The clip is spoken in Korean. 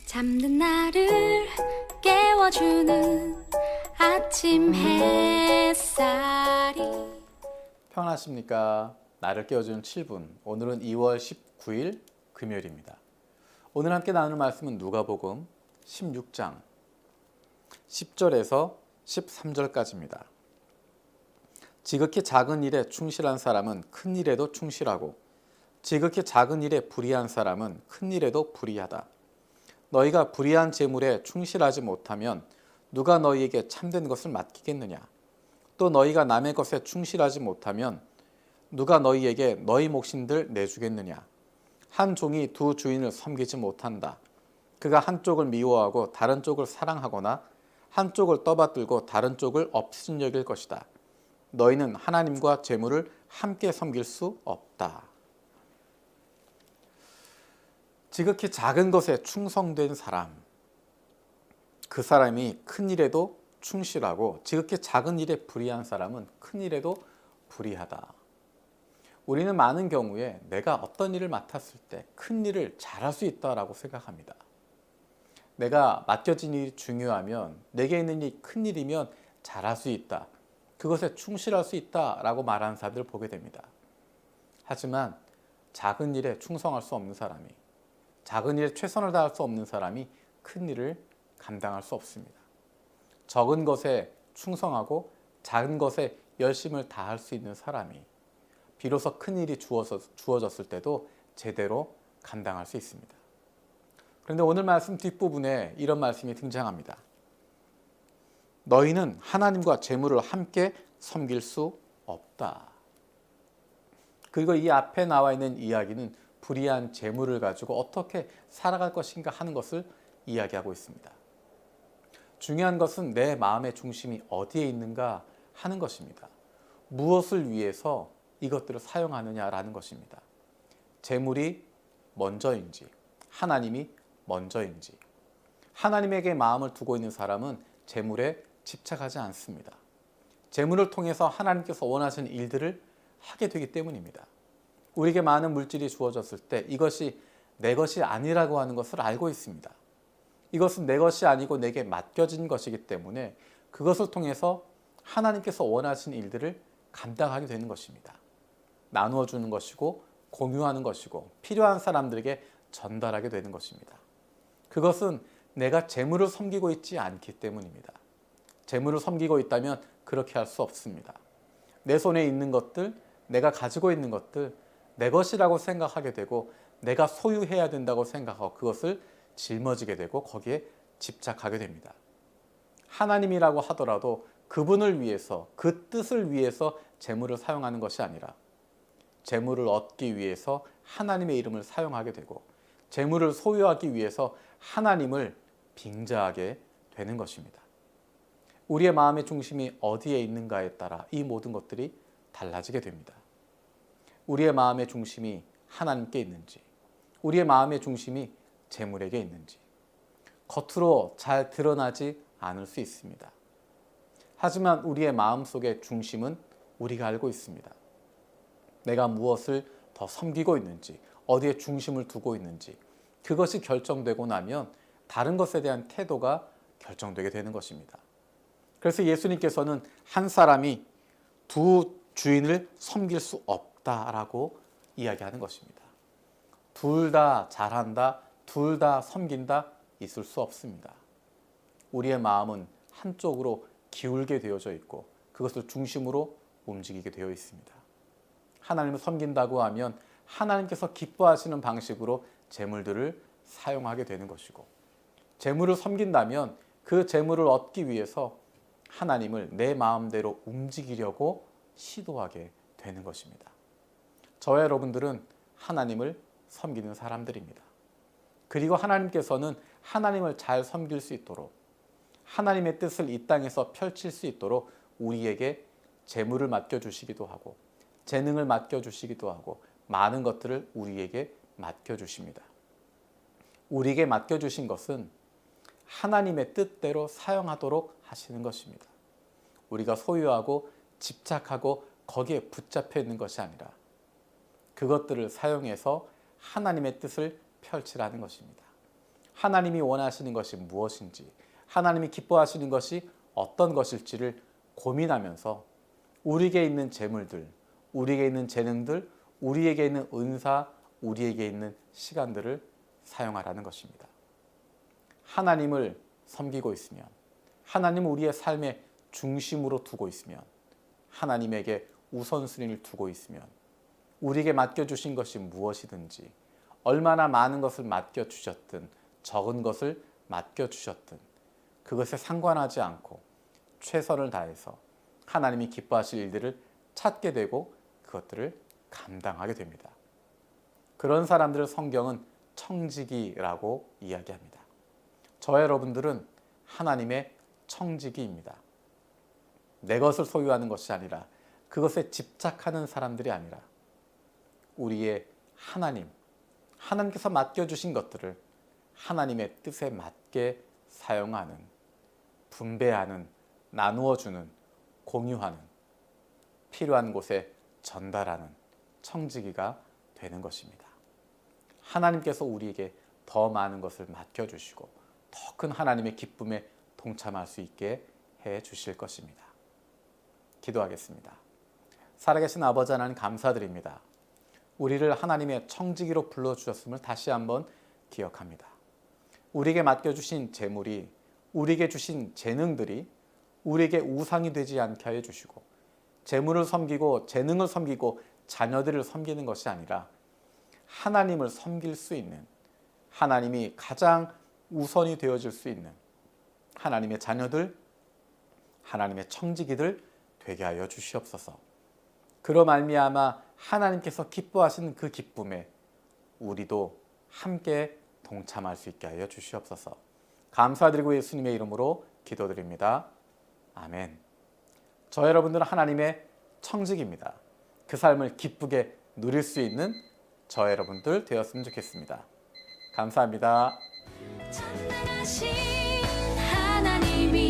잠든 나를 깨워주는 아침 햇살이 평안하십니까? 나를 깨워주는 7분. 오늘은 2월 19일 금요일입니다. 오늘 함께 나눌 말씀은 누가복음 16장 10절에서 13절까지입니다. 지극히 작은 일에 충실한 사람은 큰 일에도 충실하고 지극히 작은 일에 불의한 사람은 큰 일에도 불의하다. 너희가 불의한 재물에 충실하지 못하면 누가 너희에게 참된 것을 맡기겠느냐? 또 너희가 남의 것에 충실하지 못하면 누가 너희에게 너희 몫인들 내주겠느냐? 한 종이 두 주인을 섬기지 못한다. 그가 한쪽을 미워하고 다른 쪽을 사랑하거나 한쪽을 떠받들고 다른 쪽을 업신여길 것이다. 너희는 하나님과 재물을 함께 섬길 수 없다. 지극히 작은 것에 충성된 사람, 그 사람이 큰 일에도 충실하고 지극히 작은 일에 불의한 사람은 큰 일에도 불의하다. 우리는 많은 경우에 내가 어떤 일을 맡았을 때 큰 일을 잘할 수 있다라고 생각합니다. 내가 맡겨진 일이 중요하면 내게 있는 일이 큰 일이면 잘할 수 있다. 그것에 충실할 수 있다라고 말하는 사람들을 보게 됩니다. 하지만 작은 일에 충성할 수 없는 사람이, 작은 일에 최선을 다할 수 없는 사람이 큰 일을 감당할 수 없습니다. 적은 것에 충성하고 작은 것에 열심을 다할 수 있는 사람이 비로소 큰 일이 주어졌을 때도 제대로 감당할 수 있습니다. 그런데 오늘 말씀 뒷부분에 이런 말씀이 등장합니다. 너희는 하나님과 재물을 함께 섬길 수 없다. 그리고 이 앞에 나와 있는 이야기는 불의한 재물을 가지고 어떻게 살아갈 것인가 하는 것을 이야기하고 있습니다. 중요한 것은 내 마음의 중심이 어디에 있는가 하는 것입니다. 무엇을 위해서 이것들을 사용하느냐라는 것입니다. 재물이 먼저인지 하나님이 먼저인지. 하나님에게 마음을 두고 있는 사람은 재물에 집착하지 않습니다. 재물을 통해서 하나님께서 원하시는 일들을 하게 되기 때문입니다. 우리에게 많은 물질이 주어졌을 때 이것이 내 것이 아니라고 하는 것을 알고 있습니다. 이것은 내 것이 아니고 내게 맡겨진 것이기 때문에 그것을 통해서 하나님께서 원하시는 일들을 감당하게 되는 것입니다. 나누어 주는 것이고 공유하는 것이고 필요한 사람들에게 전달하게 되는 것입니다. 그것은 내가 재물을 섬기고 있지 않기 때문입니다. 재물을 섬기고 있다면 그렇게 할 수 없습니다. 내 손에 있는 것들, 내가 가지고 있는 것들, 내 것이라고 생각하게 되고 내가 소유해야 된다고 생각하고 그것을 짊어지게 되고 거기에 집착하게 됩니다. 하나님이라고 하더라도 그분을 위해서, 그 뜻을 위해서 재물을 사용하는 것이 아니라 재물을 얻기 위해서 하나님의 이름을 사용하게 되고 재물을 소유하기 위해서 하나님을 빙자하게 되는 것입니다. 우리의 마음의 중심이 어디에 있는가에 따라 이 모든 것들이 달라지게 됩니다. 우리의 마음의 중심이 하나님께 있는지, 우리의 마음의 중심이 재물에게 있는지 겉으로 잘 드러나지 않을 수 있습니다. 하지만 우리의 마음속의 중심은 우리가 알고 있습니다. 내가 무엇을 더 섬기고 있는지, 어디에 중심을 두고 있는지 그것이 결정되고 나면 다른 것에 대한 태도가 결정되게 되는 것입니다. 그래서 예수님께서는 한 사람이 두 주인을 섬길 수 없다라고 이야기하는 것입니다. 둘 다 잘한다, 둘 다 섬긴다 있을 수 없습니다. 우리의 마음은 한쪽으로 기울게 되어져 있고 그것을 중심으로 움직이게 되어 있습니다. 하나님을 섬긴다고 하면 하나님께서 기뻐하시는 방식으로 재물들을 사용하게 되는 것이고 재물을 섬긴다면 그 재물을 얻기 위해서 하나님을 내 마음대로 움직이려고 시도하게 되는 것입니다. 저와 여러분들은 하나님을 섬기는 사람들입니다. 그리고 하나님께서는 하나님을 잘 섬길 수 있도록 하나님의 뜻을 이 땅에서 펼칠 수 있도록 우리에게 재물을 맡겨주시기도 하고 재능을 맡겨주시기도 하고 많은 것들을 우리에게 맡겨주십니다. 우리에게 맡겨주신 것은 하나님의 뜻대로 사용하도록 하시는 것입니다. 우리가 소유하고 집착하고 거기에 붙잡혀 있는 것이 아니라 그것들을 사용해서 하나님의 뜻을 펼치라는 것입니다. 하나님이 원하시는 것이 무엇인지, 하나님이 기뻐하시는 것이 어떤 것일지를 고민하면서 우리에게 있는 재물들, 우리에게 있는 재능들, 우리에게 있는 은사, 우리에게 있는 시간들을 사용하라는 것입니다. 하나님을 섬기고 있으면, 하나님을 우리의 삶의 중심으로 두고 있으면, 하나님에게 우선순위를 두고 있으면, 우리에게 맡겨주신 것이 무엇이든지 얼마나 많은 것을 맡겨주셨든 적은 것을 맡겨주셨든 그것에 상관하지 않고 최선을 다해서 하나님이 기뻐하실 일들을 찾게 되고 그것들을 감당하게 됩니다. 그런 사람들을 성경은 청지기라고 이야기합니다. 저와 여러분들은 하나님의 청지기입니다. 내 것을 소유하는 것이 아니라 그것에 집착하는 사람들이 아니라 우리의 하나님, 하나님께서 맡겨주신 것들을 하나님의 뜻에 맞게 사용하는, 분배하는, 나누어주는, 공유하는, 필요한 곳에 전달하는 청지기가 되는 것입니다. 하나님께서 우리에게 더 많은 것을 맡겨주시고 더 큰 하나님의 기쁨에 동참할 수 있게 해 주실 것입니다. 기도하겠습니다. 살아계신 아버지 하나님 감사드립니다. 우리를 하나님의 청지기로 불러주셨음을 다시 한번 기억합니다. 우리에게 맡겨주신 재물이, 우리에게 주신 재능들이 우리에게 우상이 되지 않게 하여 주시고 재물을 섬기고 재능을 섬기고 자녀들을 섬기는 것이 아니라 하나님을 섬길 수 있는, 하나님이 가장 우선이 되어질 수 있는 하나님의 자녀들, 하나님의 청지기들 되게 하여 주시옵소서. 그로 말미암아 하나님께서 기뻐하시는 그 기쁨에 우리도 함께 동참할 수 있게 하여 주시옵소서. 감사드리고 예수님의 이름으로 기도드립니다. 아멘. 저 여러분들은 하나님의 청지기입니다. 그 삶을 기쁘게 누릴 수 있는 저 여러분들 되었으면 좋겠습니다. 감사합니다. 찬양하신 하나님이